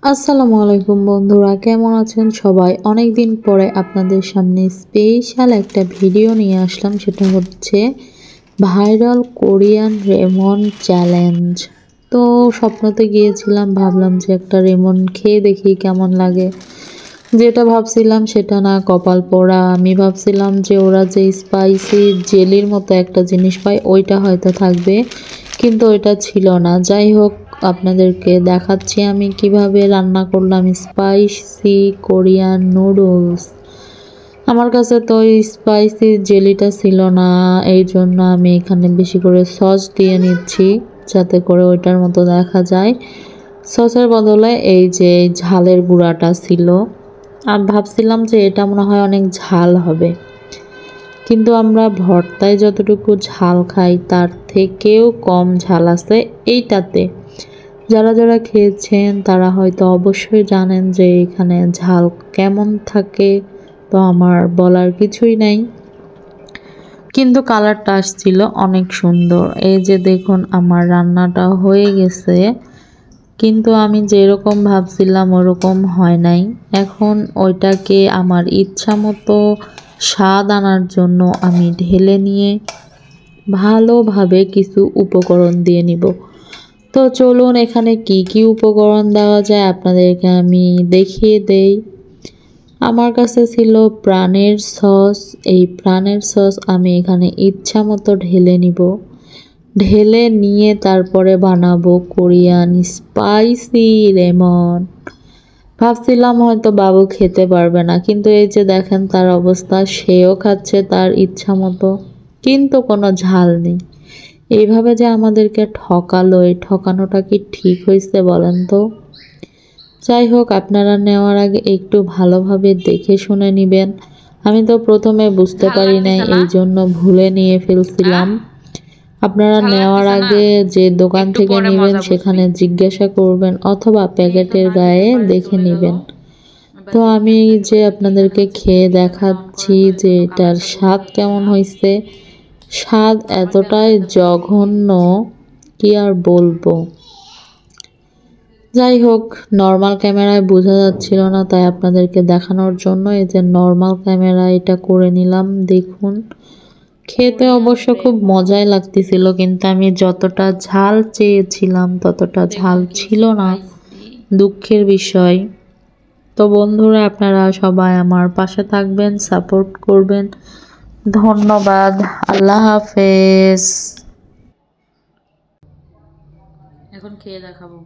আসসালামু আলাইকুম বন্ধুরা, কেমন আছেন সবাই? অনেক দিন পরে আপনাদের সামনে স্পেশাল একটা ভিডিও নিয়ে আসলাম। সেটা হচ্ছে ভাইরাল কোরিয়ান রেমন চ্যালেঞ্জ। তো স্বপ্নতে গিয়েছিলাম, ভাবলাম যে একটা রেমন খেয়ে দেখি কেমন লাগে। যেটা ভাবছিলাম সেটা না, কপাল পোড়া। আমি ভাবছিলাম যে ওরা যে স্পাইসি জেলির মতো একটা জিনিস পায় ওইটা হয়তো থাকবে, কিন্তু ওইটা ছিল না। যাই হোক, আপনাদেরকে দেখাচ্ছি আমি কিভাবে রান্না করলাম স্পাইসি কোরিয়ান নুডলস। আমার কাছে তো ওই স্পাইসি জেলিটা ছিল না, এই জন্য আমি এখানে বেশি করে সস দিয়ে নিচ্ছি যাতে করে ওইটার মতো দেখা যায়। সসের বদলে এই যে ঝালের গুঁড়াটা ছিল। আর ভাবছিলাম যে এটা মনে হয় অনেক ঝাল হবে, কিন্তু আমরা ভর্তায় যতটুকু ঝাল খাই তার থেকেও কম ঝাল আছে এইটাতে। যারা যারা খেয়েছেন তারা হয়তো অবশ্যই জানেন যে এখানে ঝাল কেমন থাকে। তো আমার বলার কিছুই নাই, কিন্তু কালারটা আসছিল অনেক সুন্দর। এই যে দেখুন, আমার রান্নাটা হয়ে গেছে, কিন্তু আমি যেরকম ভাবছিলাম ওরকম হয় নাই। এখন ওইটাকে আমার ইচ্ছা মতো স্বাদ আনার জন্য আমি ঢেলে নিয়ে ভালোভাবে কিছু উপকরণ দিয়ে নিব। তো চলুন এখানে কি কি উপকরণ দেওয়া যায় আপনাদেরকে আমি দেখিয়ে দেই। আমার কাছে ছিল প্রাণের সস। এই প্রাণের সস আমি এখানে ইচ্ছা মতো ঢেলে নিব। ঢেলে নিয়ে তারপরে বানাবো কোরিয়ান স্পাইসি লেমন। ভাবছিলাম হয়তো বাবু খেতে পারবে না, কিন্তু এই যে দেখেন তার অবস্থা, সেও খাচ্ছে তার ইচ্ছা মতো, কিন্তু কোনো ঝাল নেই। এইভাবে যে আমাদেরকে ঠকালো, এই ঠকানোটা কি ঠিক হয়েছে বলেন তো? যাই হোক, আপনারা নেওয়ার আগে একটু ভালোভাবে দেখে শুনে নেবেন। আমি তো প্রথমে বুঝতে পারি নাই, এই জন্য ভুলে নিয়ে ফেলছিলাম। আপনারা নেওয়ার আগে যে দোকান থেকে নেবেন সেখানে জিজ্ঞাসা করবেন, অথবা প্যাকেটের গায়ে দেখে নেবেন। তো আমি যে আপনাদেরকে খেয়ে দেখাচ্ছি যে এটার স্বাদ কেমন হয়েছে। স্বাদ এতটাই জঘন্য, কি আর বলবো। যাই হোক, নর্মাল ক্যামেরায় বোঝা যাচ্ছিল না, তাই আপনাদেরকে দেখানোর জন্য এই যে নর্মাল ক্যামেরা এটা করে নিলাম। দেখুন, খেতে অবশ্য খুব মজাই লাগতেছিল, কিন্তু আমি যতটা ঝাল চেয়েছিলাম ততটা ঝাল ছিল না, দুঃখের বিষয়। তো বন্ধুরা, আপনারা সবাই আমার পাশে থাকবেন, সাপোর্ট করবেন। ধন্যবাদ। আল্লাহ হাফেজ। এখন খেয়ে দেখাবো।